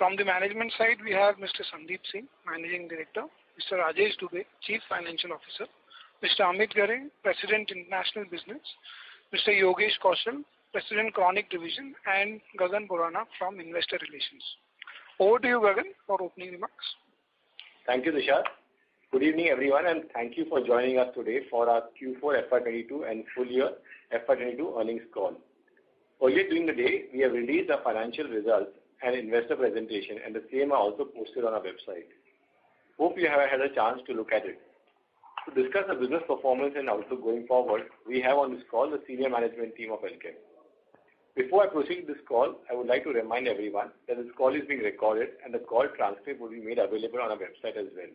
From the management side, we have Mr. Sandeep Singh, Managing Director, Mr. Rajesh Dubey, Chief Financial Officer, Mr. Amit Gare, President International Business, Mr. Yogesh Kaushal, President Chronic Division, and Gagan Borana from Investor Relations. Over to you, Gagan, for opening remarks. Thank you, Tushar. Good evening, everyone, and thank you for joining us today for our Q4FY22 and full year FY22 earnings call. Earlier during the day, we have released our financial results and investor presentation, and the same are also posted on our website. Hope you have had a chance to look at it. To discuss the business performance and outlook going forward, we have on this call the senior management team of Alkem. Before I proceed with this call, I would like to remind everyone that this call is being recorded and the call transcript will be made available on our website as well.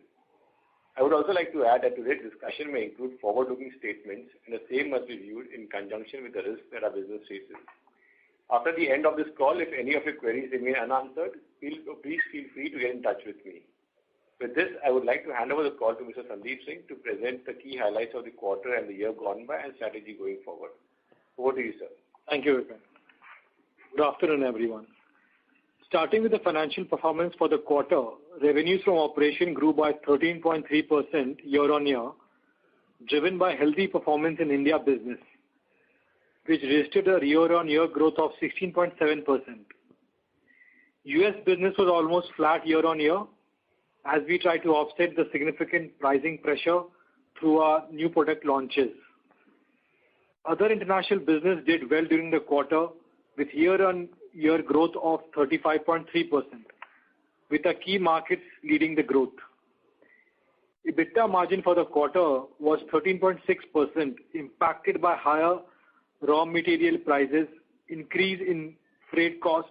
I would also like to add that today's discussion may include forward-looking statements, and the same must be viewed in conjunction with the risks that our business faces. After the end of this call, if any of your queries remain unanswered, please feel free to get in touch with me. With this, I would like to hand over the call to Mr. Sandeep Singh to present the key highlights of the quarter and the year gone by and strategy going forward. Over to you, sir. Thank you, Vipin. Good afternoon, everyone. Starting with the financial performance for the quarter, revenues from operation grew by 13.3% year-on-year, driven by healthy performance in India business, which registered a year-on-year growth of 16.7%. US business was almost flat year-on-year as we try to offset the significant pricing pressure through our new product launches. Other international business did well during the quarter with year-on-year growth of 35.3%, with the key markets leading the growth. EBITDA margin for the quarter was 13.6%, impacted by higher raw material prices, increase in freight cost,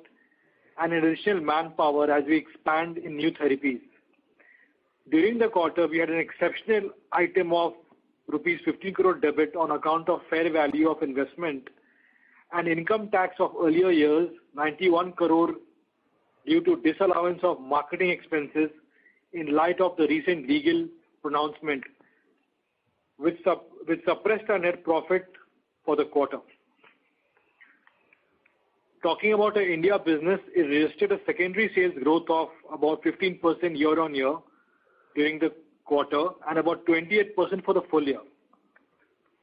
and additional manpower as we expand in new therapies. During the quarter, we had an exceptional item of rupees 15 crore debit on account of fair value of investment and income tax of earlier years, 91 crore due to disallowance of marketing expenses in light of the recent legal pronouncement, which suppressed our net profit for the quarter. Talking about our India business, it registered a secondary sales growth of about 15% year-on-year during the quarter and about 28% for the full year.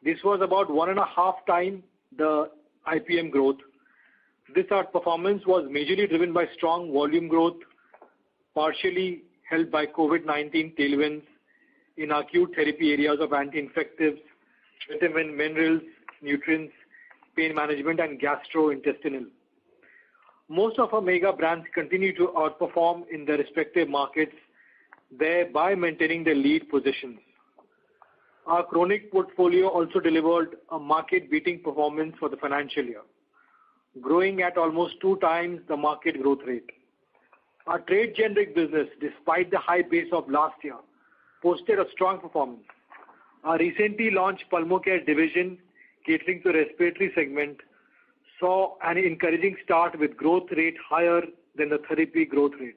This was about 1.5 times the IPM growth. This outperformance was majorly driven by strong volume growth, partially helped by COVID-19 tailwinds in acute therapy areas of anti-infectives, vitamin, minerals, nutrients, pain management, and gastrointestinal. Most of our mega brands continue to outperform in their respective markets, thereby maintaining their lead positions. Our chronic portfolio also delivered a market-beating performance for the financial year, growing at almost 2 times the market growth rate. Our trade generic business, despite the high base of last year, posted a strong performance. Our recently launched Pulmocare division, catering to respiratory segment, saw an encouraging start with growth rate higher than the therapy growth rate.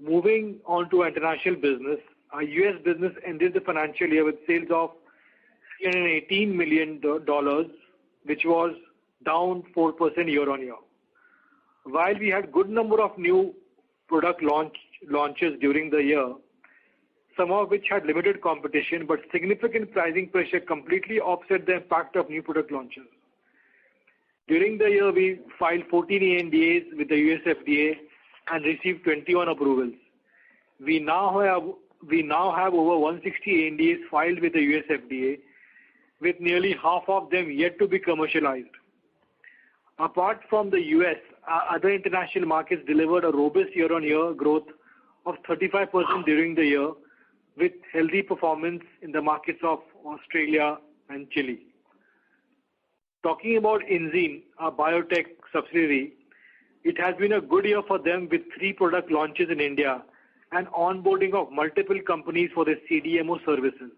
Moving on to international business, our US business ended the financial year with sales of $318 million, which was down 4% year-on-year. While we had good number of new product launches during the year, some of which had limited competition, but significant pricing pressure completely offset the impact of new product launches. During the year, we filed 14 ANDAs with the US FDA and received 21 approvals. We now have over 160 ANDAs filed with the US FDA, with nearly half of them yet to be commercialized. Apart from the US, our other international markets delivered a robust year-on-year growth of 35% during the year, with healthy performance in the markets of Australia and Chile. Talking about Enzene, our biotech subsidiary, it has been a good year for them with 3 product launches in India and onboarding of multiple companies for their CDMO services.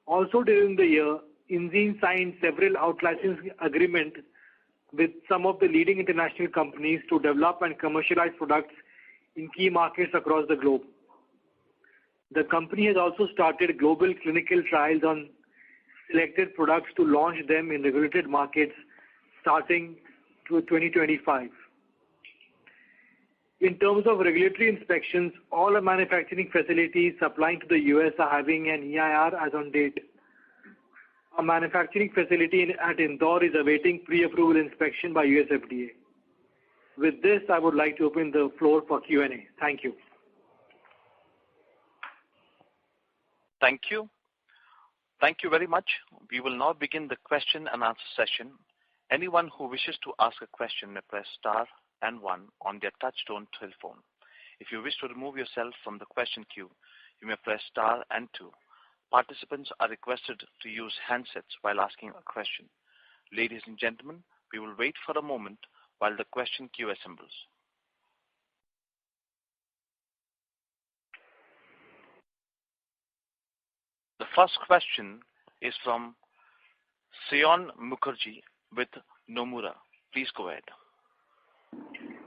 Also during the year, Enzene signed several out-licensing agreements with some of the leading international companies to develop and commercialize products in key markets across the globe. The company has also started global clinical trials on selected products to launch them in regulated markets starting to 2025. In terms of regulatory inspections, all our manufacturing facilities supplying to the US are having an EIR as on date. Our manufacturing facility at Indore is awaiting pre-approval inspection by US FDA. With this, I would like to open the floor for Q&A. Thank you. Thank you. Thank you very much. We will now begin the question and answer session. Anyone who wishes to ask a question may press star and one on their touchtone telephone. If you wish to remove yourself from the question queue, you may press star and two. Participants are requested to use handsets while asking a question. Ladies and gentlemen, we will wait for a moment while the question queue assembles. The first question is from Saion Mukherjee with Nomura. Please go ahead.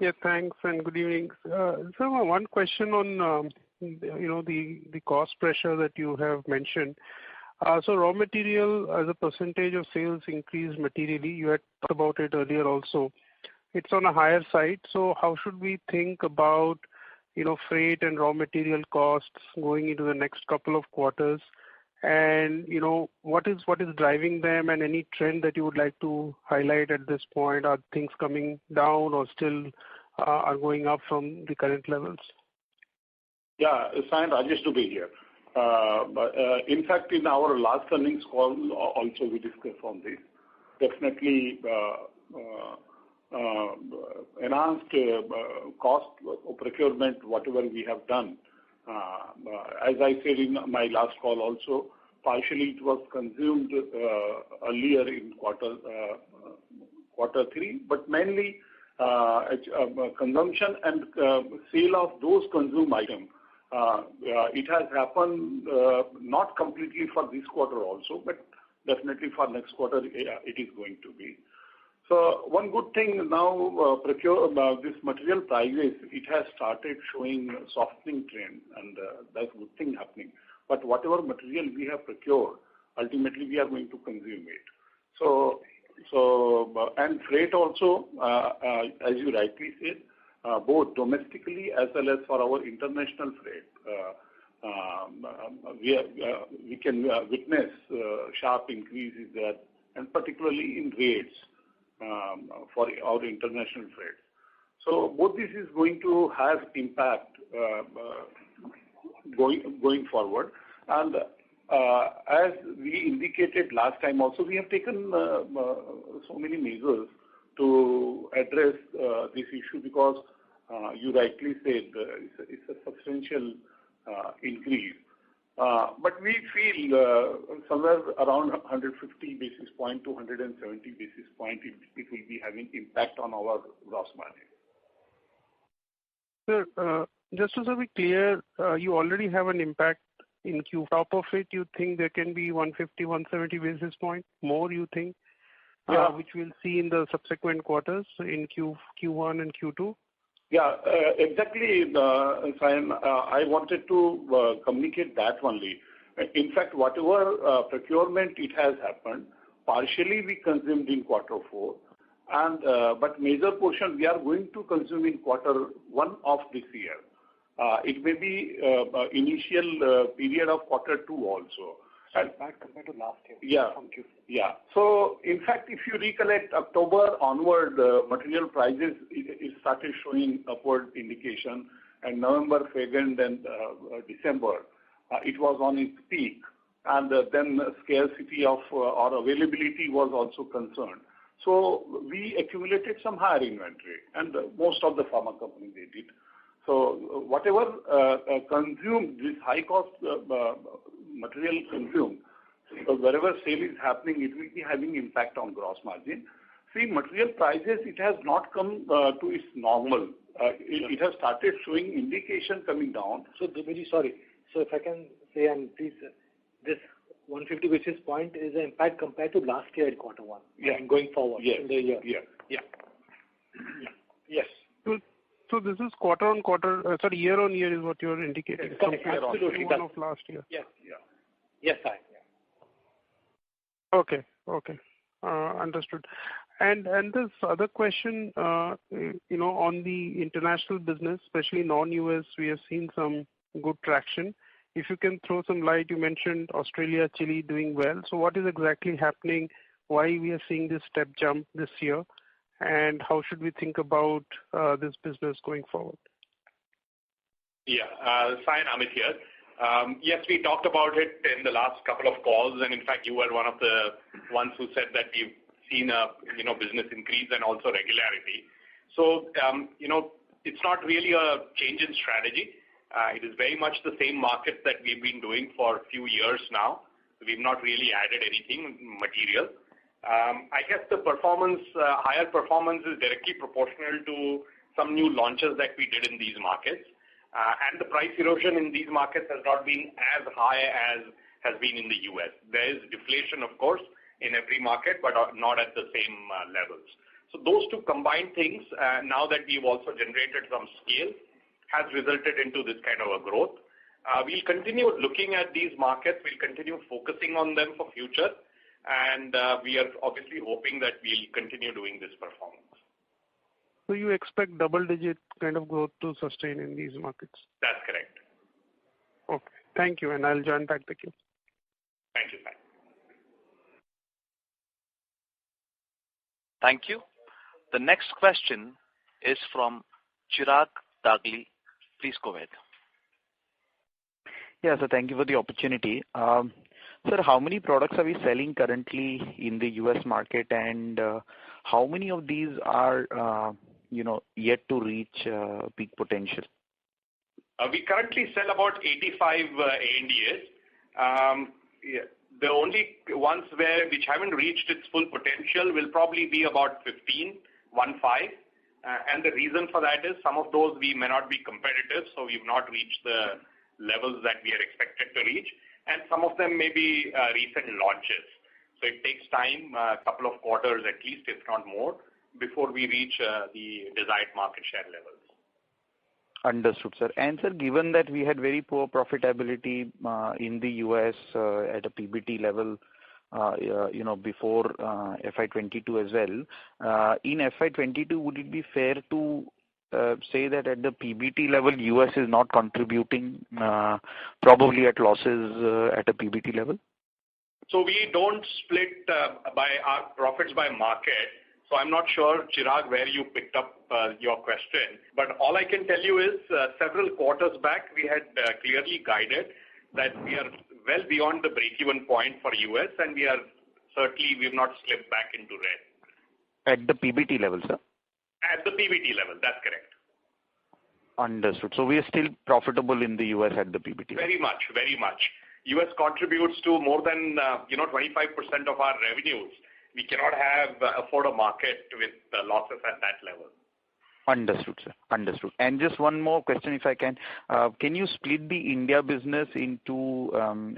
Yeah, thanks and good evening. So one question on the cost pressure that you have mentioned. So raw material as a percentage of sales increased materially. You had talked about it earlier also. It's on a higher side. So how should we think about freight and raw material costs going into the next couple of quarters? And what is driving them, and any trend that you would like to highlight at this point? Are things coming down or still are going up from the current levels? Yeah, Saion, Rajesh Dubey here. In fact, in our last earnings call, also we discussed on this. Definitely enhanced cost of procurement, whatever we have done. As I said in my last call also, partially it was consumed earlier in quarter three, but mainly consumption and sale of those consumed items. It has happened not completely for this quarter also, but definitely for next quarter it is going to be. So one good thing now, this material prices, it has started showing softening trend, and that's a good thing happening. But whatever material we have procured, ultimately we are going to consume it. So and freight also, as you rightly said, both domestically as well as for our international freight, we can witness sharp increases there, and particularly in rates. For our international freight. So both this is going to have impact going forward. And as we indicated last time also, we have taken so many measures to address this issue because you rightly said it's a substantial increase. But we feel somewhere around 150 basis point to 170 basis point, it will be having impact on our gross margin. Sir, just to be clear, you already have an impact in Q. Top of it, you think there can be 150, 170 basis point more, you think, which we'll see in the subsequent quarters in Q1 and Q2? Yeah, exactly, Saion. I wanted to communicate that only. In fact, whatever procurement it has happened, partially we consumed in quarter four, and but major portion we are going to consume in quarter one of this year. It may be initial period of quarter two also. Back compared to last year. Yeah. Yeah. So, in fact, if you recollect, October onward, material prices it started showing upward indication, and November, February, and December, it was on its peak, and then scarcity of or availability was also concerned. So we accumulated some higher inventory, and most of the pharma companies they did. So whatever consumed, this high cost material consumed, because wherever sale is happening, it will be having impact on gross margin. See, material prices, it has not come to its normal. It has started showing indication coming down. So, Dubeyji, sorry. So if I can say, and please, this 150 basis point is the impact compared to last year in quarter one. Yeah. And going forward in the year. Yeah. Yeah. Yes. So this is quarter on quarter, year on year is what you're indicating. Absolutely. One of last year. Yes. Yeah. Yes, I. Okay. Understood. And this other question, on the international business, especially non-US, we have seen some good traction. If you can throw some light, you mentioned Australia, Chile doing well. So what is exactly happening? Why we are seeing this step jump this year? And how should we think about this business going forward? Yeah, Sayan, Amit here. Yes, we talked about it in the last couple of calls, and in fact, you were one of the ones who said that we've seen a business increase and also regularity. So it's not really a change in strategy. It is very much the same market that we've been doing for a few years now. We've not really added anything material. I guess the higher performance is directly proportional to some new launches that we did in these markets. And the price erosion in these markets has not been as high as has been in the US. There is deflation, of course, in every market, but not at the same levels. So those two combined things, now that we've also generated some scale, has resulted into this kind of a growth. We'll continue looking at these markets. We'll continue focusing on them for future. And we are obviously hoping that we'll continue doing this performance. So you expect double-digit kind of growth to sustain in these markets? That's correct. Okay. Thank you, and I'll join back the queue. Thank you, Sai. Thank you. The next question is from Chirag Dagli. Please go ahead. Yeah, so thank you for the opportunity. Sir, how many products are we selling currently in the US market, and how many of these are yet to reach peak potential? We currently sell about 85 ANDAs. The only ones which haven't reached its full potential will probably be about 15. And the reason for that is some of those we may not be competitive, so we've not reached the levels that we are expected to reach. And some of them may be recent launches. So it takes time, a couple of quarters at least, if not more, before we reach the desired market share levels. Understood, sir. And sir, given that we had very poor profitability in the US at a PBT level, before FY22 as well, in FY22, would it be fair to say that at the PBT level, US is not contributing, probably at losses at a PBT level? So we don't split by our profits by market. So I'm not sure, Chirag, where you picked up your question. But all I can tell you is several quarters back, we had clearly guided that we are well beyond the break-even point for US, and we have not slipped back into red. At the PBT level, sir? At the PBT level, that's correct. Understood. So we are still profitable in the US at the PBT level? Very much, very much. US contributes to more than 25% of our revenues. We cannot afford a market with losses at that level. Understood, sir. Understood. And just one more question, if I can. Can you split the India business into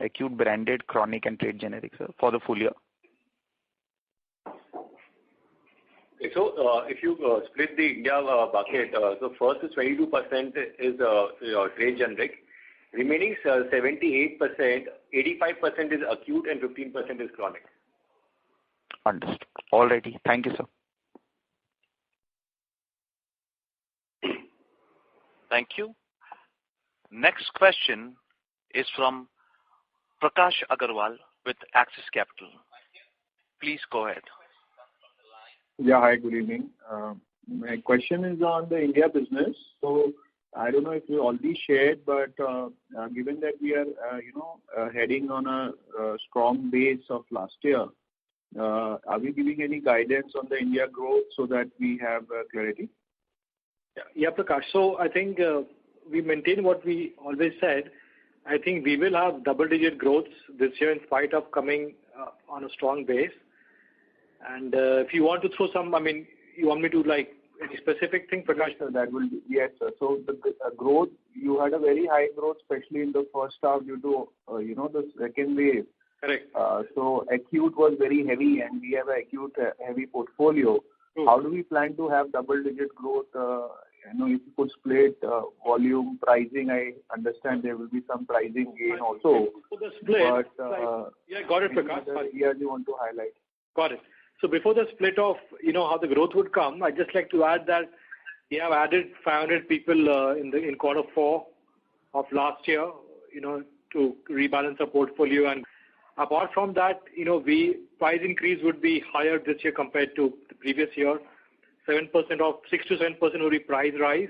acute branded, chronic, and trade generics, sir, for the full year? So if you split the India bucket, so first is 22% is trade generic. Remaining 78%, 85% is acute and 15% is chronic. Understood. Alrighty. Thank you, sir. Thank you. Next question is from Prakash Agarwal with Axis Capital. Please go ahead. Yeah, hi, good evening. My question is on the India business. So I don't know if you already shared, but given that we are, heading on a strong base of last year, are we giving any guidance on the India growth so that we have clarity? Yeah, Prakash. So I think we maintain what we always said. I think we will have double-digit growth this year in spite of coming on a strong base. And if you want to throw some, you want me to any specific thing, Prakash? Sir, that will be, yes, sir. So the growth, you had a very high growth, especially in the first half due to, the second wave. Correct. So acute was very heavy, and we have an acute heavy portfolio. How do we plan to have double-digit growth? If you could split volume, pricing, I understand there will be some pricing gain also. So the split. But yeah, got it, Prakash. Here you want to highlight. Got it. So before the split of, how the growth would come, I'd just like to add that we have added 500 people in quarter 4 of last year, to rebalance our portfolio. And apart from that, price increase would be higher this year compared to the previous year. 6 to 7% would be price rise.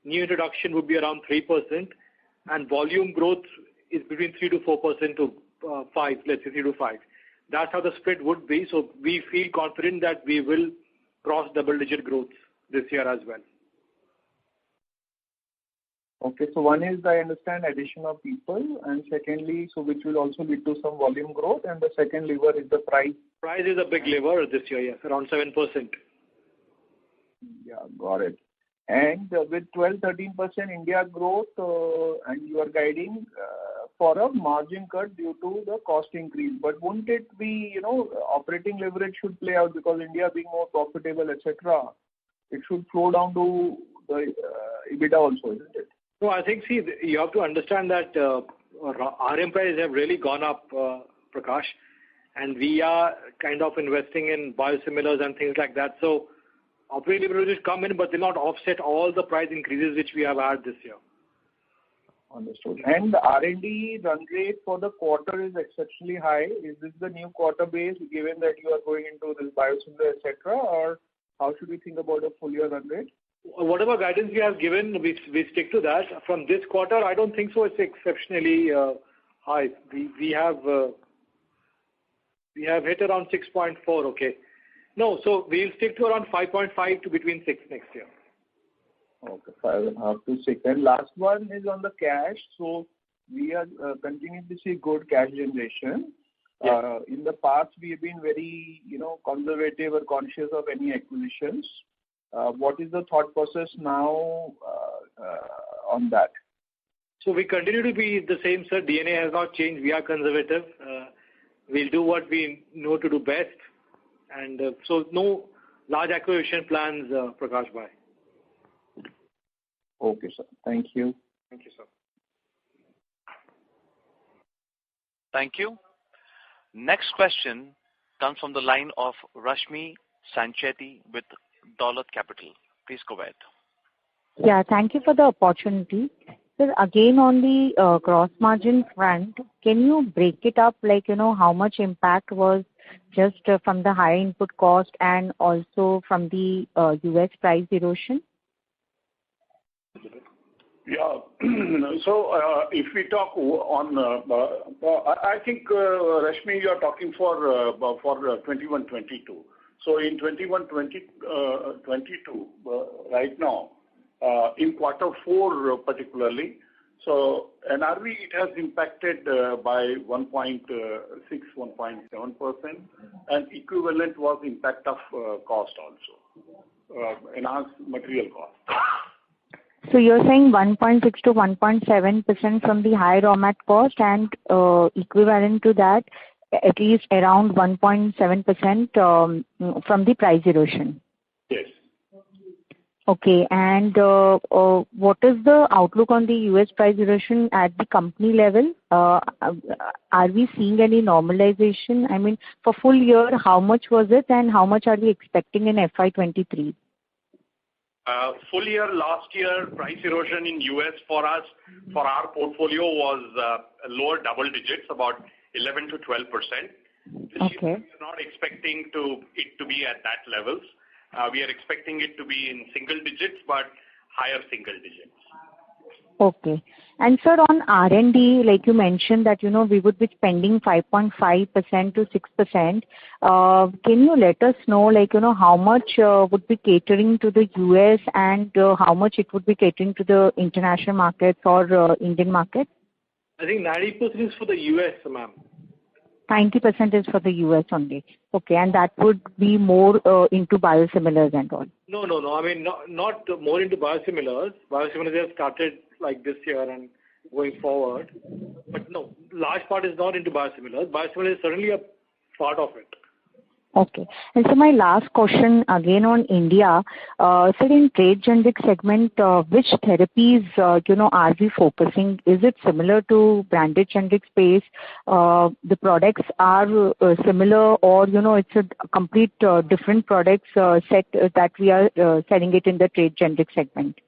New introduction would be around 3%, and volume growth is between 3 to 4% to 5, let's say 3 to 5. That's how the split would be. So we feel confident that we will cross double-digit growth this year as well. Okay, so one is, I understand, addition of people, and secondly, so which will also lead to some volume growth, and the second lever is the price. Price is a big lever this year, yes, around 7%. Yeah, got it. And with 12-13% India growth, and you are guiding for a margin cut due to the cost increase. But won't it be, operating leverage should play out because India being more profitable, etc. It should flow down to the EBITDA also, isn't it? No, I think, you have to understand that RM prices have really gone up, Prakash, and we are kind of investing in biosimilars and things like that. So operating leverage come in, but they not offset all the price increases which we have had this year. Understood. And the R&D run rate for the quarter is exceptionally high. Is this the new quarter base given that you are going into this biosimilar, etc., or how should we think about a full year run rate? Whatever guidance we have given, we stick to that. From this quarter, I don't think so. It's exceptionally high. We have hit around 6.4. Okay. No, so we'll stick to around 5.5 to between 6 next year. Okay, 5.5 to 6. And last one is on the cash. So we are continuing to see good cash generation. Yes. In the past, we have been very, conservative or conscious of any acquisitions. What is the thought process now on that? So we continue to be the same, sir. DNA has not changed. We are conservative. We'll do what we know to do best. And so no large acquisition plans, Prakash Bhai. Okay, sir. Thank you. Thank you, sir. Thank you. Next question comes from the line of Rashmi Sancheti with Dolat Capital. Please go ahead. Yeah, thank you for the opportunity. Sir, again on the gross margin front, can you break it up, like, how much impact was just from the higher input cost and also from the US price erosion? Yeah. So if we talk on, I think, Rashmi, you are talking for 21-22. So in 21-22, right now, in quarter 4 particularly, so NRV, it has impacted by 1.6, 1.7%, and equivalent was impact of cost also, enhanced material cost. So you're saying 1.6 to 1.7% from the high raw mat cost and equivalent to that, at least around 1.7% from the price erosion. Yes. Okay. And what is the outlook on the US price erosion at the company level? Are we seeing any normalization? I mean, for full year, how much was it and how much are we expecting in FY23? Full year last year, price erosion in US for us, for our portfolio was lower double digits, about 11 to 12%. This year, we are not expecting it to be at that levels. We are expecting it to be in single digits, but higher single digits. Okay. And sir, on R&D, like you mentioned that, we would be spending 5.5% to 6%. Can you let us know, like, how much would be catering to the US and how much it would be catering to the international markets or Indian market? I think 90% is for the US, ma'am. 90% is for the US only. Okay, and that would be more into biosimilars and all. No. I mean, not more into biosimilars. Biosimilars have started like this year and going forward. But no, large part is not into biosimilars. Biosimilars is certainly a part of it. Okay. And so my last question again on India. So in trade generic segment, which therapies, are we focusing? Is it similar to branded generic space? The products are similar, or, it's a complete different products set that we are selling it in the trade generic segment?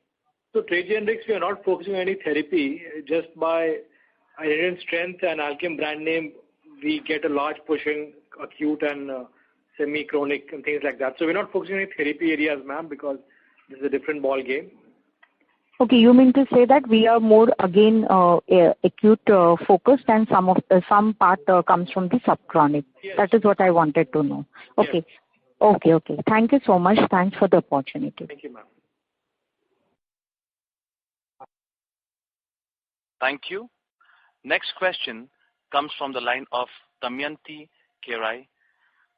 So trade generics, we are not focusing on any therapy. Just by inherent strength and Alkem brand name, we get a large push in acute and semi-chronic and things like that. So we're not focusing on any therapy areas, ma'am, because this is a different ball game. Okay, you mean to say that we are more again acute focused, and some part comes from the subchronic. Yes. That is what I wanted to know. Okay. Yes. Okay. Thank you so much. Thanks for the opportunity. Thank you, ma'am. Thank you. Next question comes from the line of Damayanti Kerai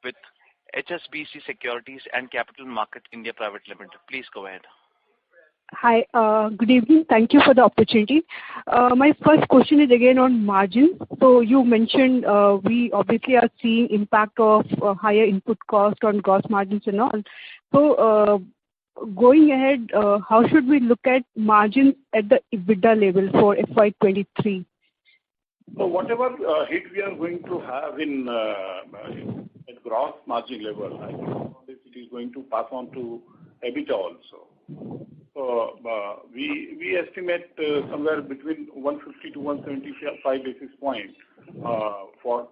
with HSBC Securities and Capital Market India Private Limited. Please go ahead. Hi, good evening. Thank you for the opportunity. My first question is again on margins. So you mentioned we obviously are seeing impact of higher input cost on gross margins and all. So going ahead, how should we look at margins at the EBITDA level for FY23? So whatever hit we are going to have in at gross margin level, I think it is going to pass on to EBITDA also. So we estimate somewhere between 150 to 175 basis points for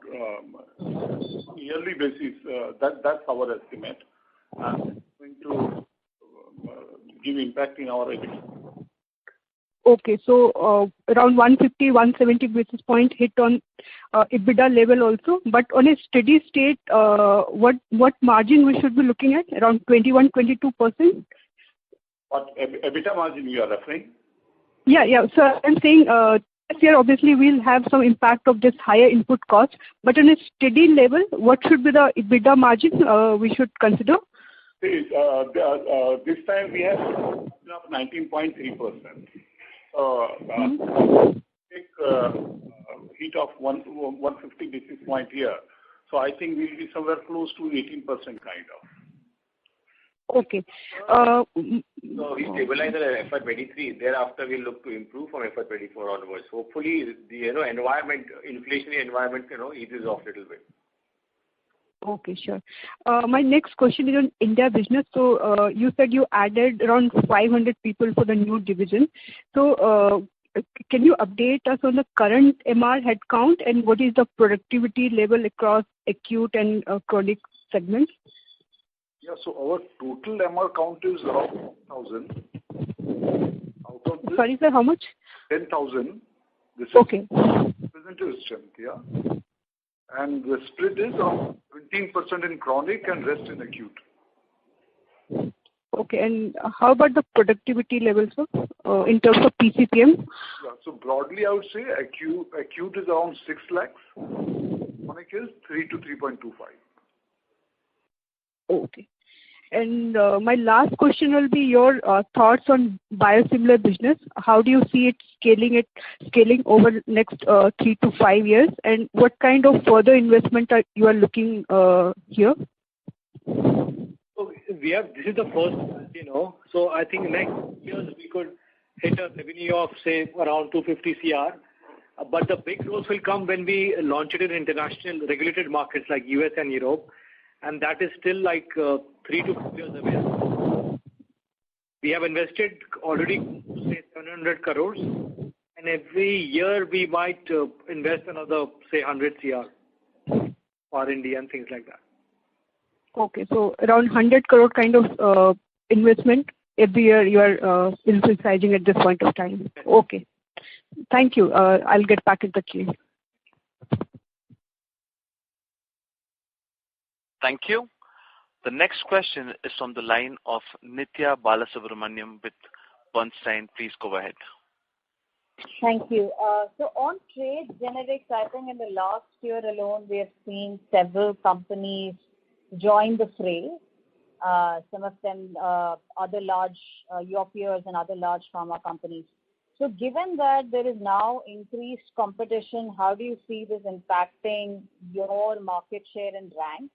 yearly basis. That's our estimate. And it's going to give impact in our EBITDA. Okay, so around 150, 170 basis point hit on EBITDA level also. But on a steady state, what margin we should be looking at? Around 21-22%? What EBITDA margin you are referring? Yeah. So I'm saying this year obviously we'll have some impact of this higher input cost. But on a steady level, what should be the EBITDA margin we should consider? This time we have 19.3%. Take heat of 150 basis point here. So I think we'll be somewhere close to 18% kind of. Okay. So we stabilize at FY23. Thereafter, we look to improve from FY24 onwards. Hopefully, the environment, inflationary environment, eases off a little bit. Okay, sure. My next question is on India business. So you said you added around 500 people for the new division. So can you update us on the current MR headcount and what is the productivity level across acute and chronic segments? Yeah, so our total MR count is around 10,000. Out of this, sorry, sir, how much? 10,000. This is okay. Representative strength, yeah. And the split is around 17% in chronic and rest in acute. Okay, and how about the productivity levels, sir, in terms of PCPM? Yeah, so broadly, I would say acute is around 6 lakhs. Chronic is 3 to 3.25. Okay. And my last question will be your thoughts on biosimilar business. How do you see it scaling over the next 3 to 5 years? And what kind of further investment you are looking here? So this is the first, so I think next years we could hit a revenue of, say, around 250 CR. But the big growth will come when we launch it in international regulated markets like US and Europe. And that is still like 3 to 4 years away. We have invested already, say, 700 crores. And every year we might invest another, say, 100 CR, R&D and things like that. Okay, so around 100 crore kind of investment every year you are emphasizing at this point of time. Okay. Thank you. I'll get back in the queue. Thank you. The next question is from the line of Nithya Balasubramaniam with Bernstein. Please go ahead. Thank you. So on trade generics, I think in the last year alone, we have seen several companies join the fray. Some of them other large, your peers and other large pharma companies. So given that there is now increased competition, how do you see this impacting your market share and rank?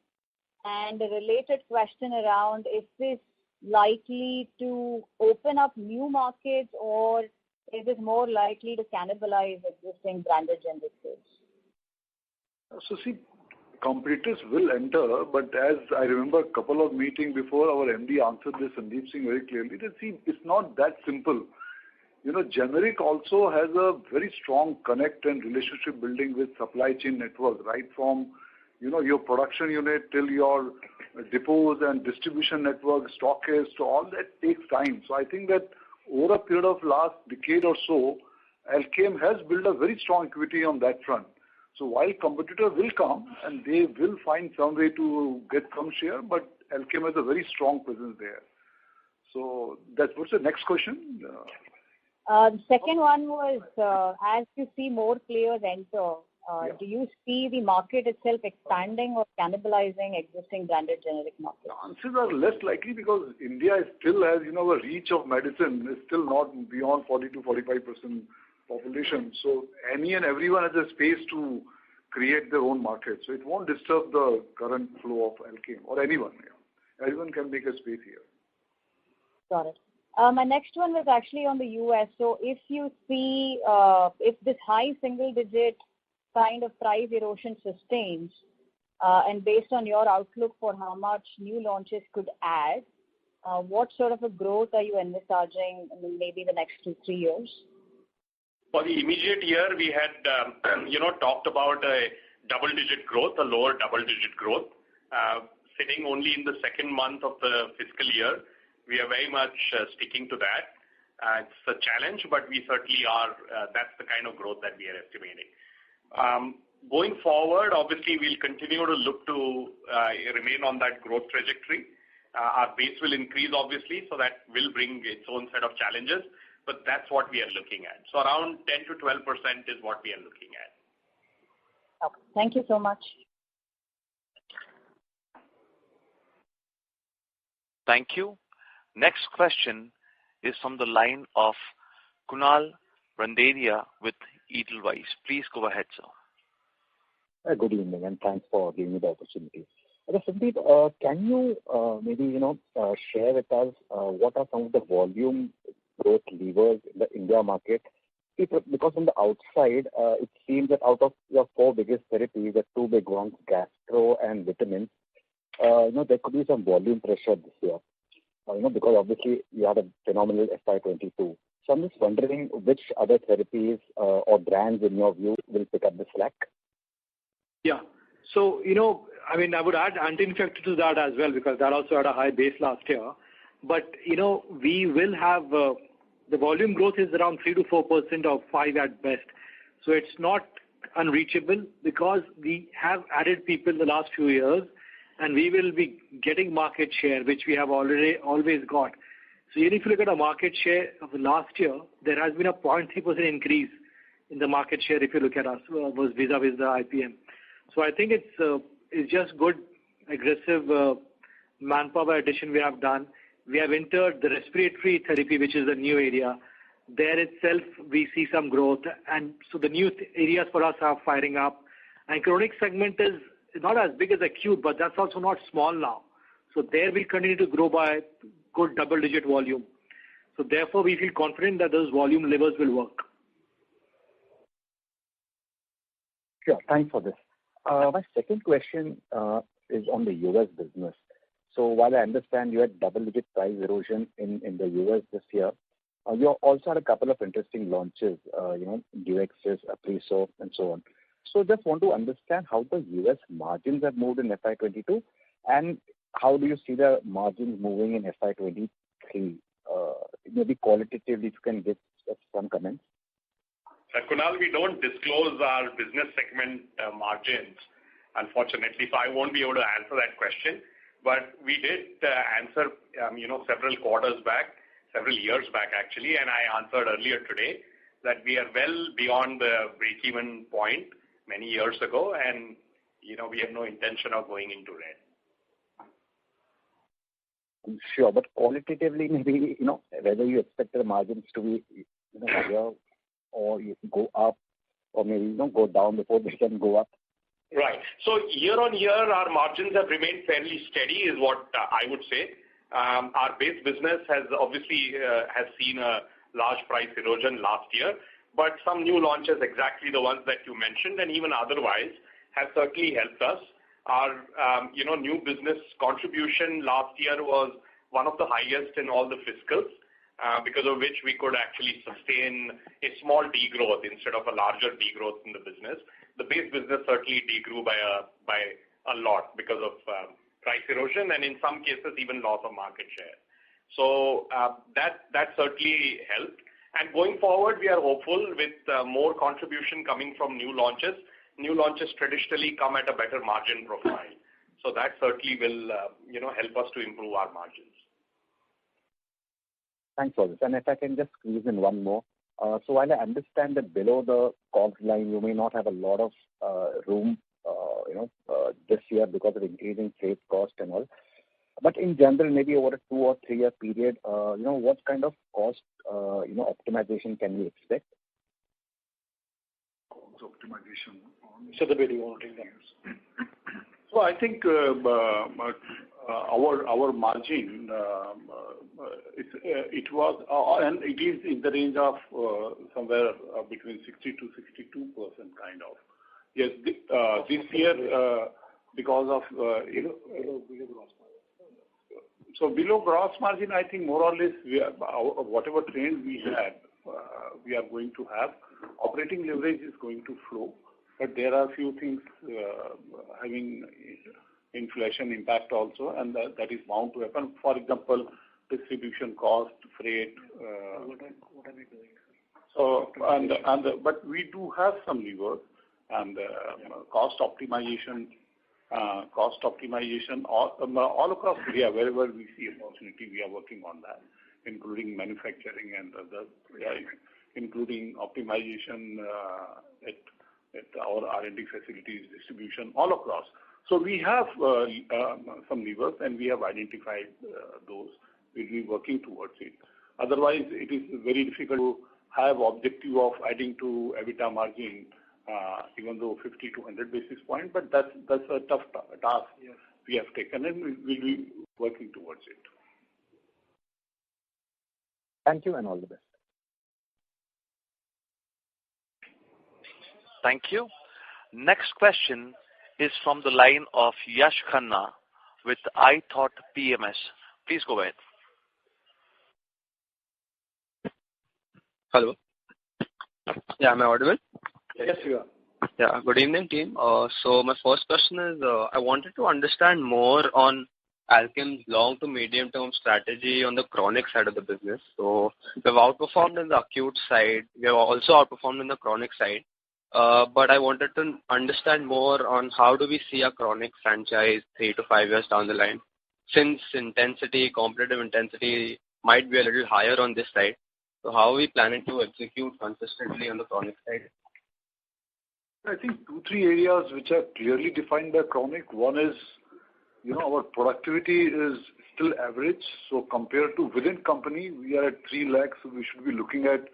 And a related question around, is this likely to open up new markets, or is it more likely to cannibalize existing branded generic sales? So see, competitors will enter, but as I remember a couple of meetings before, our MD answered this, Sandeep Singh, very clearly, that see, it's not that simple. Generic also has a very strong connect and relationship building with supply chain network, right from, your production unit till your depots and distribution network, stockists, so all that takes time. So I think that over a period of last decade or so, Alkem has built a very strong equity on that front. So while competitors will come and they will find some way to get some share, but Alkem has a very strong presence there. So what's the next question? The second one was, as you see more players enter, do you see the market itself expanding or cannibalizing existing branded generic markets? The answers are less likely because India still has, a reach of medicine is still not beyond 40 to 45% population. So any and everyone has a space to create their own market. So it won't disturb the current flow of Alkem or anyone. Yeah. Everyone can make a space here. Got it. My next one was actually on the US. So if you see, if this high single-digit kind of price erosion sustains, and based on your outlook for how much new launches could add, what sort of a growth are you envisaging in maybe the next 2-3 years? For the immediate year, we had, talked about a double-digit growth, a lower double-digit growth. Sitting only in the second month of the fiscal year, we are very much sticking to that. It's a challenge, but we certainly are, that's the kind of growth that we are estimating. Going forward, obviously, we'll continue to look to remain on that growth trajectory. Our base will increase, obviously, so that will bring its own set of challenges, but that's what we are looking at. So around 10 to 12% is what we are looking at. Okay. Thank you so much. Thank you. Next question is from the line of Kunal Randeria with Edelweiss. Please go ahead, sir. Good evening, and thanks for giving me the opportunity. Sandeep, can you maybe share with us what are some of the volume growth levers in the India market? Because from the outside, it seems that out of your 4 biggest therapies, the 2 big ones, gastro and vitamins, there could be some volume pressure this year. Because obviously you had a phenomenal FY22. So I'm just wondering which other therapies or brands in your view will pick up the slack? Yeah. So, I would add anti-infective to that as well because that also had a high base last year. But, we will have, the volume growth is around 3 to 4% or 5 at best. So it's not unreachable because we have added people in the last few years and we will be getting market share, which we have always got. So even if you look at a market share of the last year, there has been a 0.3% increase in the market share if you look at us vis-a-vis the IPM. So I think it's just good, aggressive manpower addition we have done. We have entered the respiratory therapy, which is a new area. There itself, we see some growth. And so the new areas for us are firing up. And chronic segment is not as big as acute, but that's also not small now. So there we continue to grow by good double-digit volume. So therefore, we feel confident that those volume levers will work. Sure. Thanks for this. My second question is on the US business. So while I understand you had double-digit price erosion in the US this year, you also had a couple of interesting launches, Duexis, Apriso, and so on. So just want to understand how the US margins have moved in FY22 and how do you see the margins moving in FY23? Maybe qualitatively, if you can give us some comments. Kunal, we don't disclose our business segment margins, unfortunately, so I won't be able to answer that question. But we did answer, several quarters back, several years back actually, and I answered earlier today that we are well beyond the break-even point many years ago, and we have no intention of going into red. Sure, but qualitatively, maybe whether you expect the margins to be higher or you go up, or maybe go down before they can go up. Right. So year on year, our margins have remained fairly steady, is what I would say. Our base business has obviously has seen a large price erosion last year, but some new launches, exactly the ones that you mentioned, and even otherwise, have certainly helped us. Our new business contribution last year was one of the highest in all the fiscals, because of which we could actually sustain a small degrowth instead of a larger degrowth in the business. The base business certainly degrew by a lot because of price erosion and in some cases even loss of market share. So that certainly helped. And going forward, we are hopeful with more contribution coming from new launches. New launches traditionally come at a better margin profile. So that certainly will help us to improve our margins. Thanks for this. And if I can just squeeze in one more. So while I understand that below the COGS line, you may not have a lot of room, this year because of increasing freight cost and all. But in general, maybe over a 2 or 3 year period, what kind of cost, optimization can we expect? Cost optimization. So the way you want to take that. So I think our margin, it was and it is in the range of somewhere between 60 to 62% kind of. Yes, this year because of so below gross margin, I think more or less whatever trend we had, we are going to have. Operating leverage is going to flow, but there are a few things having inflation impact also, and that is bound to happen. For example, distribution cost, freight. What are we doing? So but we do have some levers and cost optimization all across India, wherever we see opportunity, we are working on that, including manufacturing and including optimization at our R&D facilities, distribution, all across. So we have some levers, and we have identified those. We'll be working towards it. Otherwise, it is very difficult to have objective of adding to EBITDA margin, even though 50 to 100 basis points, but that's a tough task we have taken, and we'll be working towards it. Thank you, and all the best. Thank you. Next question is from the line of Yash Khanna with iThought PMS. Please go ahead. Hello. Yeah, am I audible? Yes, you are. Yeah, good evening, team. So my first question is, I wanted to understand more on Alkem's long to medium term strategy on the chronic side of the business. So we've outperformed in the acute side. We have also outperformed in the chronic side. But I wanted to understand more on how do we see a chronic franchise 3 to 5 years down the line, since competitive intensity might be a little higher on this side. So how are we planning to execute consistently on the chronic side? I think 2-3 areas which are clearly defined by chronic. One is, our productivity is still average. So compared to within company, we are at 3 lakhs. So we should be looking at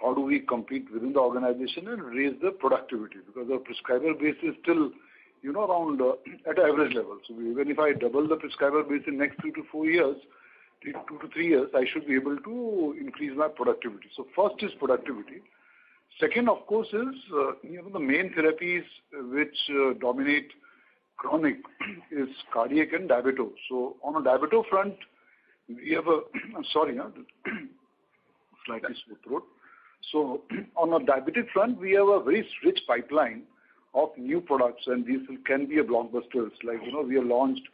how do we compete within the organization and raise the productivity, because our prescriber base is still, around at average level. So even if I double the prescriber base in next 2 to 4 years, 2 to 3 years, I should be able to increase my productivity. So first is productivity. Second, of course, is the main therapies which dominate chronic is cardiac and diabetes. So on a diabetes front, we have slightly sore throat. So on a diabetic front, we have a very rich pipeline of new products, and these can be a blockbusters. Like, we have launched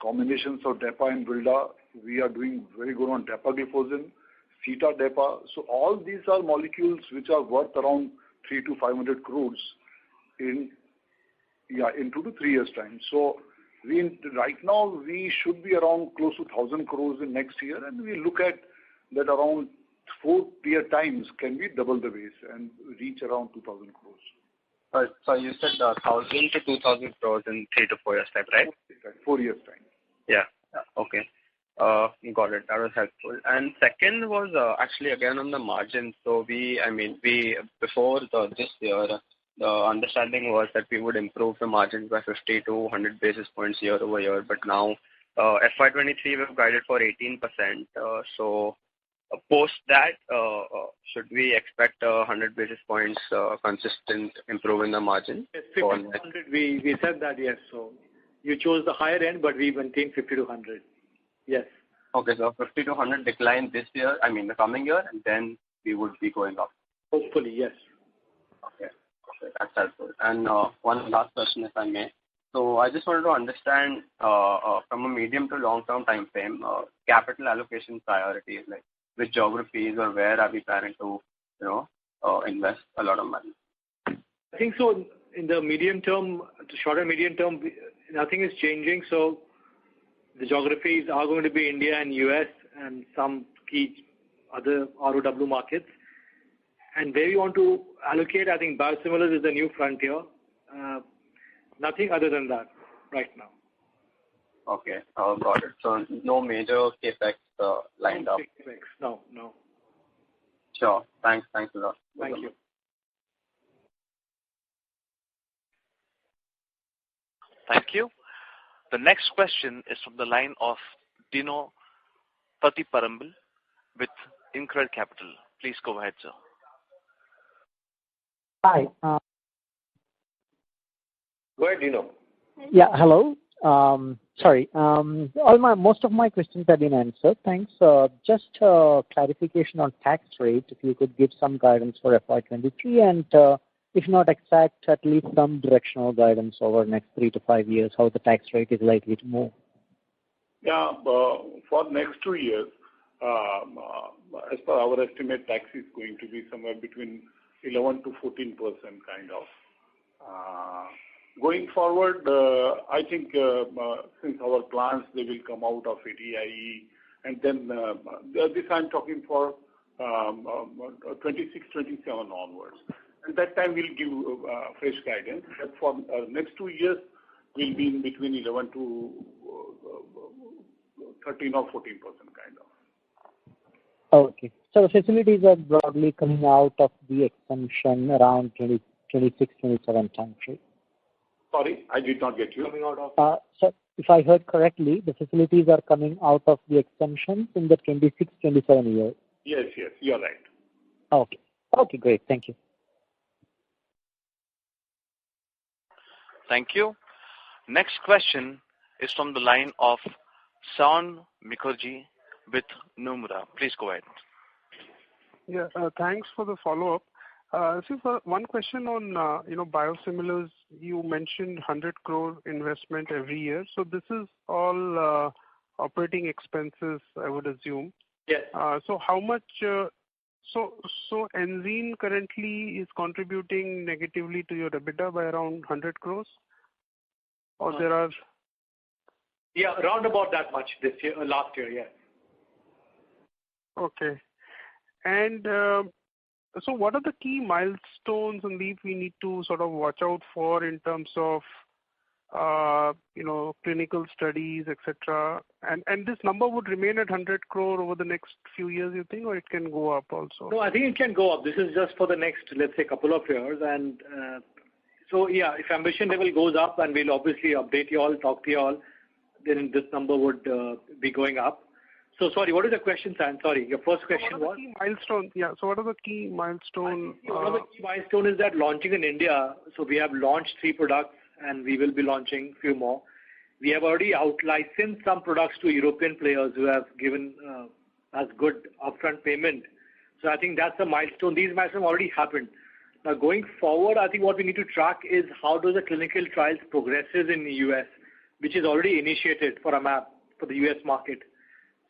combinations of Depa and Vilda. We are doing very good on Dapagliflozin, Sita Depa. So all these are molecules which are worth around 300 to 500 crores in 2 to 3 years time. So right now we should be around close to 1,000 crores in next year, and we look at that around 4 year times can be double the base and reach around 2,000 crores. So you said 1,000 to 2,000 crores in 3 to 4 years time, right? 4 years time. Yeah. Okay. Got it. That was helpful. And second was actually again on the margin. So we before this year, the understanding was that we would improve the margins by 50 to 100 basis points year over year, but now FY23 we've guided for 18%. So post that, should we expect 100 basis points consistent improvement in the margin? Yes, 50 to 100. We said that, yes. So you chose the higher end, but we maintained 50 to 100. Yes. Okay, so 50 to 100 decline this year, the coming year, and then we would be going up. Hopefully, yes. Okay, that's helpful. And one last question, if I may. So I just wanted to understand from a medium to long-term time frame, capital allocation priorities, like which geographies or where are we planning to, invest a lot of money? I think so. In the medium term, the shorter medium term, nothing is changing. So the geographies are going to be India and US and some key other ROW markets. And where we want to allocate, I think biosimilars is the new frontier. Nothing other than that right now. Okay, got it. So no major capex lined up. Capex. No. Sure. Thanks a lot. Thank you. Thank you. The next question is from the line of Dino Pathiparambil with InCred Capital. Please go ahead, sir. Hi. Go ahead, Dino. Yeah, hello. Sorry. Most of my questions have been answered. Thanks. Just clarification on tax rate, if you could give some guidance for FY23, and if not exact, at least some directional guidance over the next 3 to 5 years, how the tax rate is likely to move. Yeah, for next 2 years, as per our estimate, tax is going to be somewhere between 11 to 14% kind of. Going forward, I think since our plants, they will come out of ADIE, and then this I'm talking for 26, 27 onwards. And that time we'll give fresh guidance. But for next 2 years, we'll be in between 11 to 13 or 14% kind of. Okay. So the facilities are broadly coming out of the exemption around 26, 27 time frame. Sorry, I did not get you. Coming out of. So if I heard correctly, the facilities are coming out of the exemptions in the 26, 27 years. Yes, you're right. Okay, great. Thank you. Thank you. Next question is from the line of Saun Mukherjee with Nomura. Please go ahead. Yeah, thanks for the follow-up. So for one question on biosimilars, you mentioned 100 crore investment every year. So this is all operating expenses, I would assume. Yes. So how much? So Enzene currently is contributing negatively to your EBITDA by around 100 crores, or there are? Yeah, around about that much this year, last year, yeah. Okay. And so what are the key milestones and we need to sort of watch out for in terms of, clinical studies, etc. And this number would remain at 100 crore over the next few years, you think, or it can go up also? No, I think it can go up. This is just for the next, let's say, couple of years. And so, yeah, if ambition level goes up, and we'll obviously update you all, talk to you all, then this number would be going up. So, sorry, what is the question, Sam? Sorry, your first question was? Key milestones. Yeah, so what are the key milestones? One of the key milestones is that launching in India. So we have launched 3 products, and we will be launching a few more. We have already out-licensed some products to European players who have given us good upfront payment. So I think that's a milestone. These milestones already happened. Now, going forward, I think what we need to track is how does the clinical trials progresses in the US, which is already initiated for a map for the US market.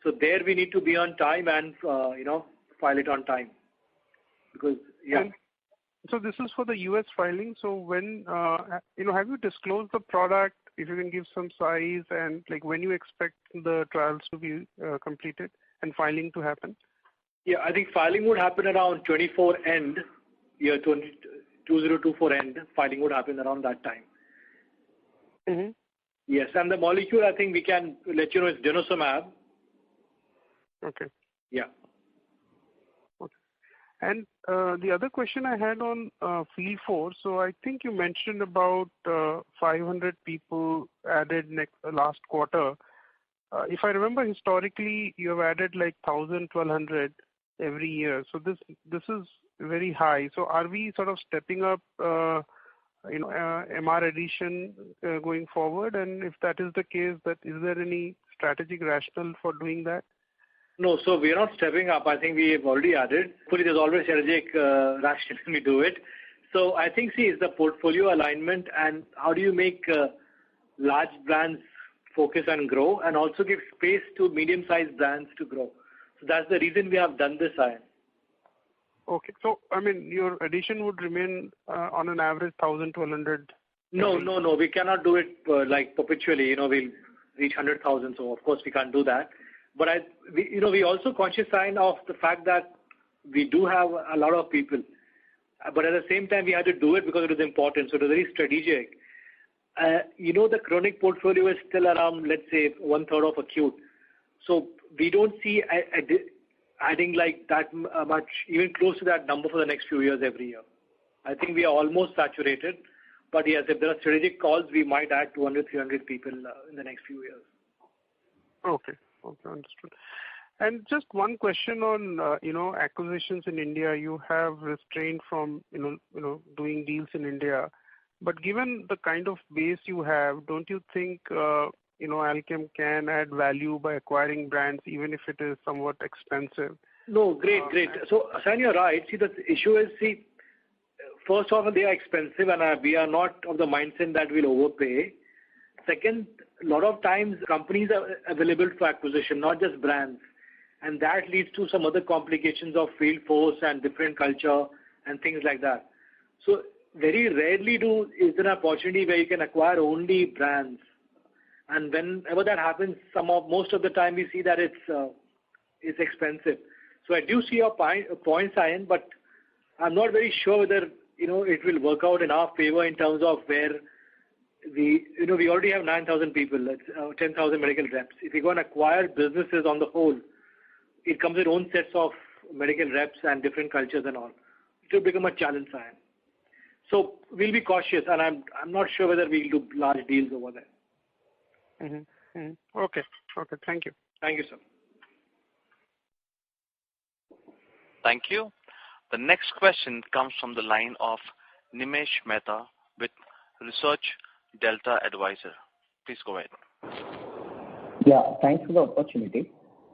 So there we need to be on time and, file it on time. Because, yeah. So this is for the US filing. So when, have you disclosed the product, if you can give some size and like when you expect the trials to be completed and filing to happen? Yeah, I think filing would happen around 24 end, year 2024 end. Filing would happen around that time. Mm-hmm. Yes, and the molecule, I think we can let you know, it's denosumab. Okay. Yeah. Okay. And the other question I had on field force, so I think you mentioned about 500 people added last quarter. If I remember historically, you have added like 1,000, 1,200 every year. So this is very high. So are we sort of stepping up, MR addition going forward? And if that is the case, is there any strategic rationale for doing that? No, so we are not stepping up. I think we have already added. Hopefully, there's always strategic rationale when we do it. So I think, it's the portfolio alignment and how do you make large brands focus and grow, and also give space to medium-sized brands to grow. So that's the reason we have done this, Sayan. Okay. So, your addition would remain on an average 1,000 to 100? No. We cannot do it like perpetually. We'll reach 100,000. So, of course, we can't do that. But we also conscious sign of the fact that we do have a lot of people. But at the same time, we had to do it because it was important. So it was very strategic. The chronic portfolio is still around, let's say, 1/3 of acute. So we don't see adding like that much, even close to that number for the next few years every year. I think we are almost saturated. But yes, if there are strategic calls, we might add 200, 300 people in the next few years. Okay, understood. And just one question on, acquisitions in India. You have restrained from, doing deals in India. But given the kind of base you have, don't you think, Alkem can add value by acquiring brands, even if it is somewhat expensive? No, great. So, Sayan, you're right. See, the issue is, first off, they are expensive, and we are not of the mindset that we'll overpay. Second, a lot of times companies are available for acquisition, not just brands. And that leads to some other complications of field force and different culture and things like that. So very rarely is there an opportunity where you can acquire only brands. And whenever that happens, most of the time we see that it's expensive. So I do see your point, Sayan, but I'm not very sure whether it will work out in our favor in terms of where we already have 9,000 people, 10,000 medical reps. If we're going to acquire businesses on the whole, it comes with own sets of medical reps and different cultures and all. It will become a challenge, Sayan. So we'll be cautious, and I'm not sure whether we'll do large deals over there. Okay. Thank you. Thank you, sir. Thank you. The next question comes from the line of Nimesh Mehta with Research Delta Advisor. Please go ahead. Yeah, thanks for the opportunity.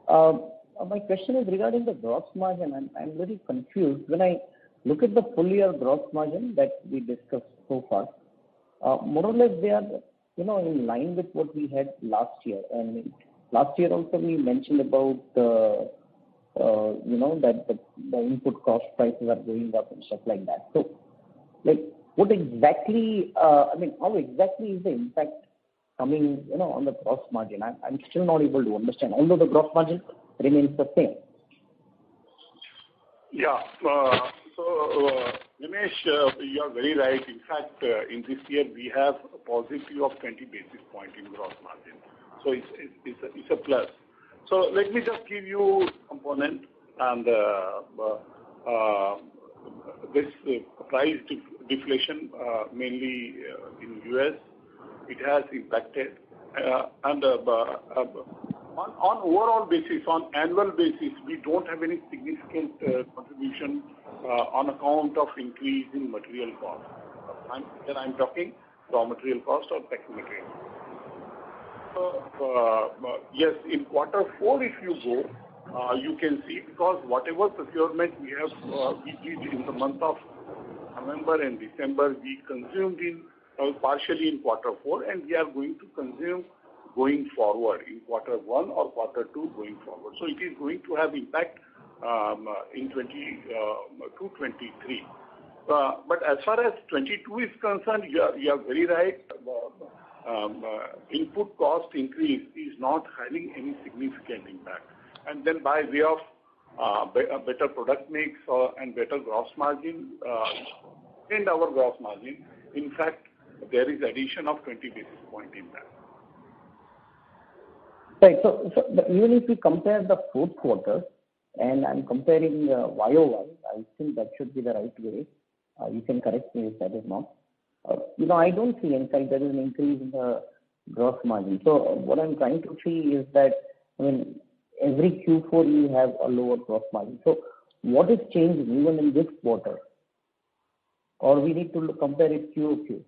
My question is regarding the gross margin. I'm very confused. When I look at the full year gross margin that we discussed so far, more or less they are, in line with what we had last year. And last year also we mentioned about that the input cost prices are going up and stuff like that. So, what exactly, how exactly is the impact coming, on the gross margin? I'm still not able to understand, although the gross margin remains the same. Yeah. Nimesh, you are very right. In fact, in this year we have a positive of 20 basis points in gross margin. So it's a plus. So let me just give you component and this price deflation mainly in US. It has impacted and on overall basis, on annual basis, we don't have any significant contribution on account of increase in material cost. I'm talking raw material cost or tech material. Yes, in Q4, if you go, you can see, because whatever procurement we did in the month of November and December, we consumed partially in Q4, and we are going to consume going forward in Q1 or Q2 going forward. So it is going to have impact in 2023. But as far as 22 is concerned, you are very right. Input cost increase is not having any significant impact. And then by way of a better product mix and better gross margin and our gross margin, in fact, there is addition of 20 basis point in that. Right. So even if we compare the fourth quarter, and I'm comparing YOY. I think that should be the right way. You can correct me if that is not. I don't see, in fact, there is an increase in the gross margin. So what I'm trying to see is that, every Q4 you have a lower gross margin. So what is changing even in this quarter? Or we need to compare it QOQ?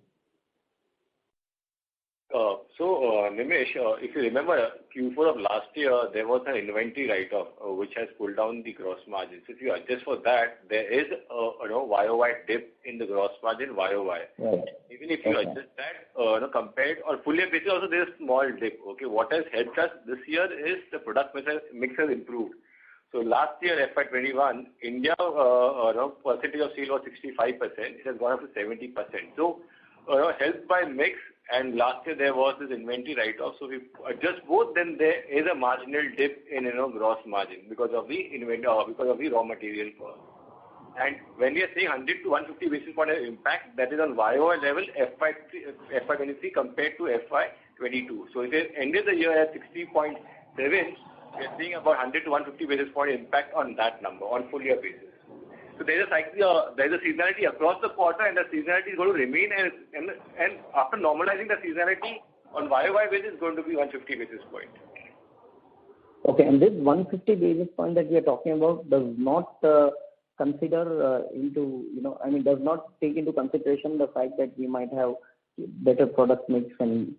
Nimesh, if you remember Q4 of last year, there was an inventory write-off which has pulled down the gross margin. So if you adjust for that, there is a YOY dip in the gross margin YOY. Right. Even if you adjust that, compared or full year basis, also there is a small dip. Okay, what has helped us this year is the product mix has improved. So last year, FY21, India percentage of sale was 65%. It has gone up to 70%. So helped by mix. And last year there was this inventory write-off. So if we adjust both, then there is a marginal dip in gross margin because of the because of the raw material cost. And when we are saying 100 to 150 basis point impact, that is on YOY level FY23 compared to FY22. So if it ended the year at 60.7, we are seeing about 100 to 150 basis point impact on that number on full year basis. So there is a seasonality across the quarter, and the seasonality is going to remain, and after normalizing the seasonality on YOY basis is going to be 150 basis point. Okay, and this 150 basis point that we are talking about does not consider does not take into consideration the fact that we might have better product mix and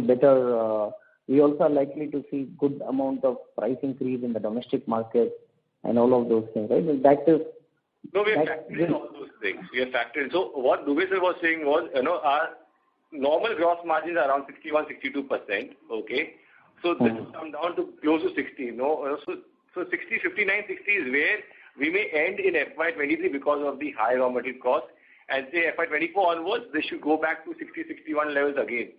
better. We also are likely to see good amount of price increase in the domestic market and all of those things, right? That is. No, we have factored in all those things. We have factored in. So what Dubey sir was saying was, our normal gross margins are around 61-62%. Okay, so this will come down to close to 60. So 60, 59, 60 is where we may end in FY23 because of the high raw material cost, and say FY24 onwards, they should go back to 60, 61 levels again.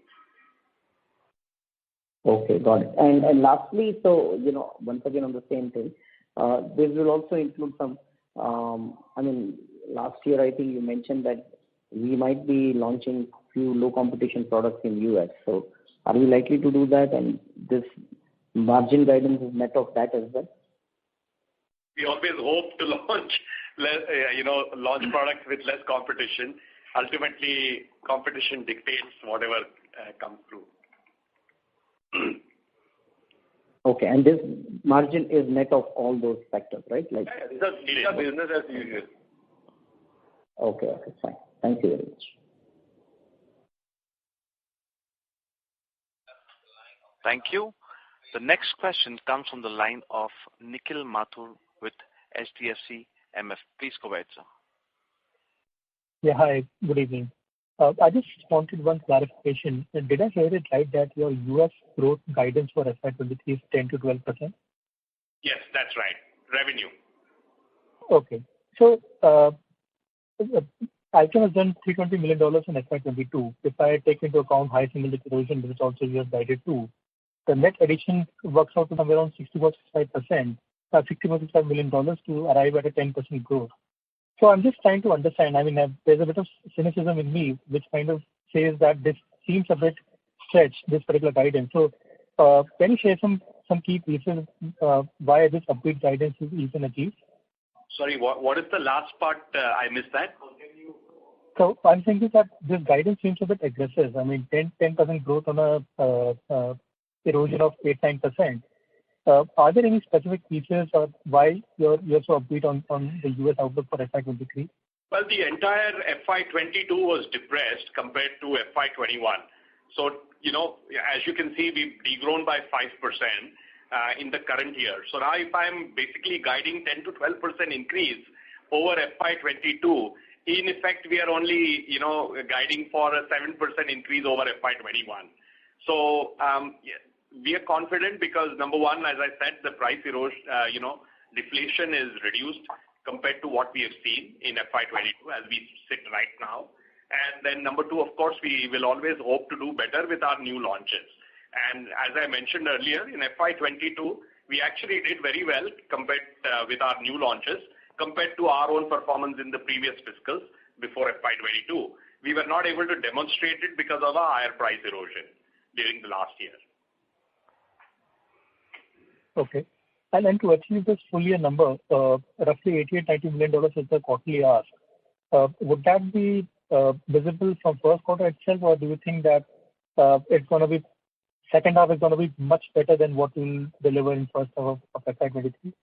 Okay, got it. And lastly, so once again on the same thing, this will also include some. Last year I think you mentioned that we might be launching few low competition products in US. So are we likely to do that? And this margin guidance is net of that as well? We always hope to launch products with less competition. Ultimately, competition dictates whatever comes through. Okay, and this margin is net of all those factors, right? These are business as usual. Okay, fine. Thank you very much. Thank you. The next question comes from the line of Nikhil Mathur with HDFC MF. Please go ahead, sir. Yeah, hi. Good evening. I just wanted one clarification. Did I hear it right that your US growth guidance for FY23 is 10 to 12%? Yes, that's right. Revenue. Okay. So, Alkem has done $320 million in FY22. If I take into account high single-digit erosion, which also you have guided to, the net addition works out to somewhere around 65% $65 million to arrive at a 10% growth. So I'm just trying to understand. There's a bit of cynicism in me, which kind of says that this seems a bit stretched, this particular guidance. So can you share some key pieces why this upbeat guidance is even achieved? Sorry, what is the last part? I missed that. So I'm thinking that this guidance seems a bit aggressive. 10% growth on a erosion of 8-9%. Are there any specific pieces or why you're so upbeat on the US outlook for FY23? Well, the entire FY22 was depressed compared to FY21. So, as you can see, we've degrown by 5% in the current year. So now if I'm basically guiding 10 to 12% increase over FY22, in effect, we are only, guiding for a 7% increase over FY21. So, we are confident because number one, as I said, the price erosion, deflation is reduced compared to what we have seen in FY22 as we sit right now. And then number two, of course, we will always hope to do better with our new launches. And as I mentioned earlier, in FY22, we actually did very well compared with our new launches compared to our own performance in the previous fiscals before FY22. We were not able to demonstrate it because of a higher price erosion during the last year. Okay. And then to achieve this full year number, roughly $88-90 million is the quarterly ask. Would that be visible from first quarter itself, or do you think that it's going to be second half is going to be much better than what we'll deliver in first half of FY23?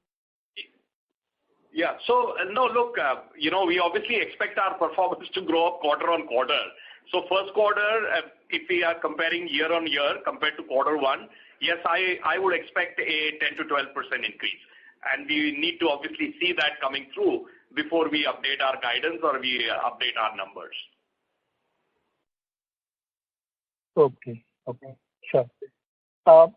Yeah. So, no, look, we obviously expect our performance to grow up quarter on quarter. So first quarter, if we are comparing year on year compared to quarter one, yes, I would expect a 10 to 12% increase. And we need to obviously see that coming through before we update our guidance or we update our numbers. Okay, sure.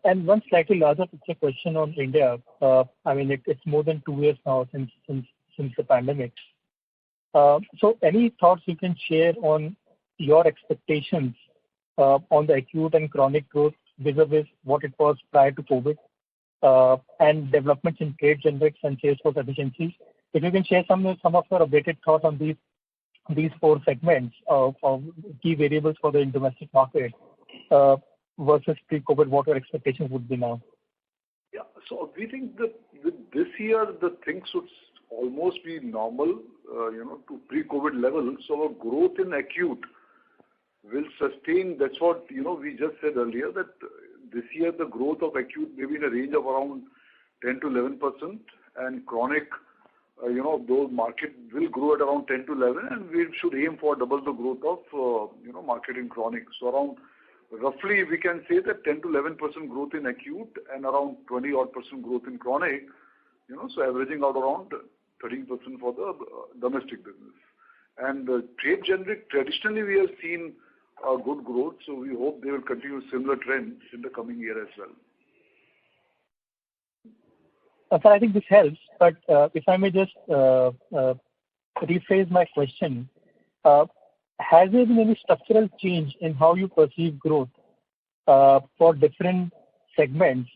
And one slightly larger picture question on India. I mean, it's more than 2 years now since the pandemic. So any thoughts you can share on your expectations on the acute and chronic growth vis-a-vis what it was prior to COVID, and developments in trade generics and sales force efficiencies? If you can share some of your updated thoughts on these 4 segments of key variables for the domestic market versus pre-COVID, what your expectations would be now? Yeah, so we think that this year the things should almost be normal, to pre-COVID levels. So our growth in acute will sustain. That's what, we just said earlier, that this year the growth of acute may be in a range of around 10 to 11%, and chronic, those market will grow at around 10 to 11, and we should aim for double the growth of, market in chronic. So around, roughly we can say that 10 to 11% growth in acute and around 20% growth in chronic, so averaging out around 13% for the domestic business. And trade generic, traditionally we have seen good growth, so we hope they will continue similar trends in the coming year as well. Sir, I think this helps, but if I may just rephrase my question, has there been any structural change in how you perceive growth for different segments,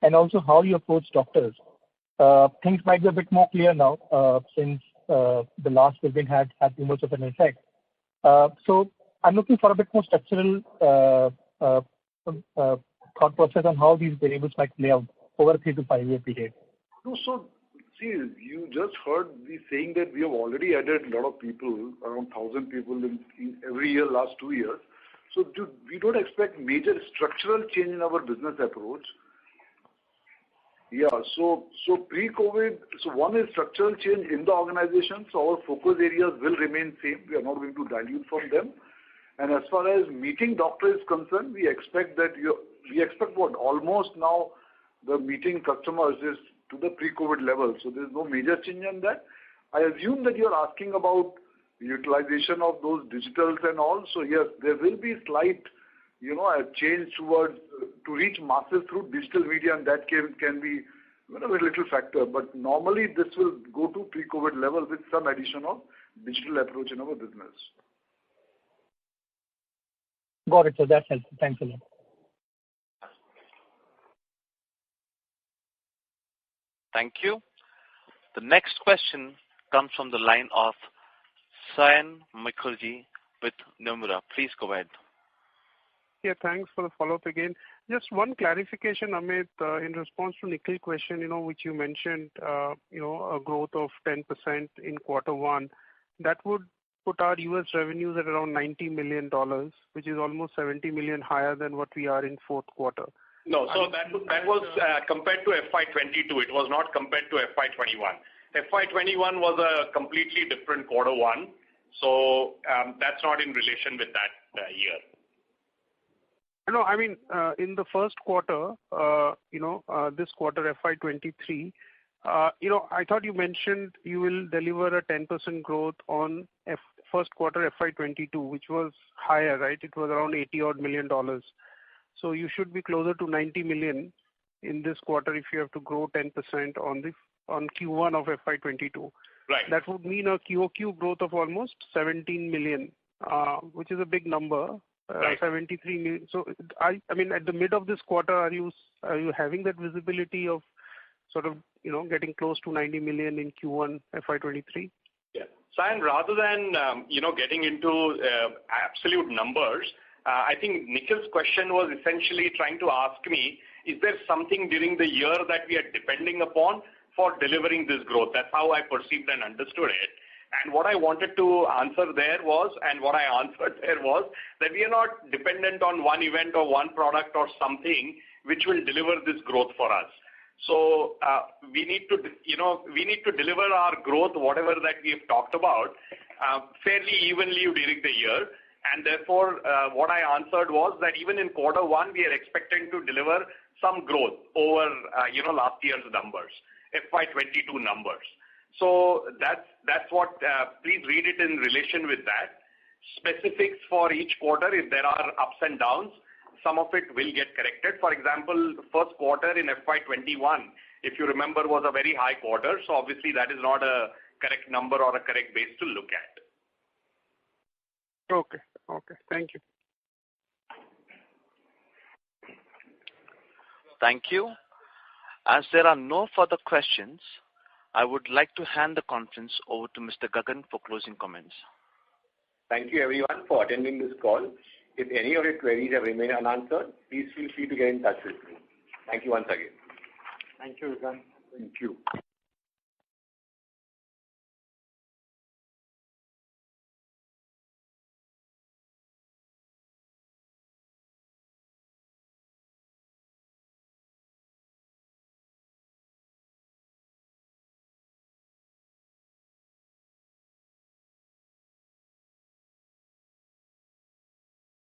and also how you approach doctors? Things might be a bit more clear now since the last variant had too much of an effect. So I'm looking for a bit more structural thought process on how these variables might play out over a 3 to 5 year period. No, so see, you just heard me saying that we have already added a lot of people, around 1,000 people in every year last 2 years. So we don't expect major structural change in our business approach. Yeah, so pre-COVID, so one is structural change in the organization. So our focus areas will remain same. We are not going to dilute from them. And as far as meeting doctor is concerned, we expect what almost now the meeting customers is to the pre-COVID level. So there's no major change in that. I assume that you're asking about utilization of those digitals and all. So yes, there will be slight, a change towards to reach masses through digital media, and that can be a little factor. But normally this will go to pre-COVID level with some addition of digital approach in our business. Got it, so that's helpful. Thanks a lot. Thank you. The next question comes from the line of Saion Mukherjee with Nomura. Please go ahead. Yeah, thanks for the follow-up again. Just one clarification, Amit, in response to Nikhil's question, which you mentioned, a growth of 10% in quarter one. That would put our U.S. revenues at around $90 million, which is almost $70 million higher than what we are in fourth quarter. No, so that was compared to FY22. It was not compared to FY21. FY21 was a completely different quarter one, so that's not in relation with that year. No, I mean, in the first quarter, this quarter FY23, I thought you mentioned you will deliver a 10% growth on first quarter FY22, which was higher, right? It was around $80 million. So you should be closer to $90 million in this quarter if you have to grow 10% on Q1 of FY22. Right. That would mean a QOQ growth of almost 17 million, which is a big number. Right. 73 million. So I mean, at the mid of this quarter, are you having that visibility of sort of getting close to 90 million in Q1 FY23? Yeah. So, and rather than getting into absolute numbers, I think Nikhil's question was essentially trying to ask me is there something during the year that we are depending upon for delivering this growth? That's how I perceived and understood it. And what I wanted to answer there was, and what I answered there was, that we are not dependent on one event or one product or something which will deliver this growth for us. So we need to deliver our growth, whatever that we have talked about, fairly evenly during the year. And therefore, what I answered was that even in quarter one, we are expecting to deliver some growth over, last year's numbers, FY22 numbers. So that's what, please read it in relation with that. Specifics for each quarter, if there are ups and downs, some of it will get corrected. For example, first quarter in FY21, if you remember, was a very high quarter. So obviously that is not a correct number or a correct base to look at. Okay. Thank you. Thank you. As there are no further questions, I would like to hand the conference over to Mr. Gagan for closing comments. Thank you everyone for attending this call. If any of your queries have remained unanswered, please feel free to get in touch with me. Thank you once again. Thank you, Gagan. Thank you.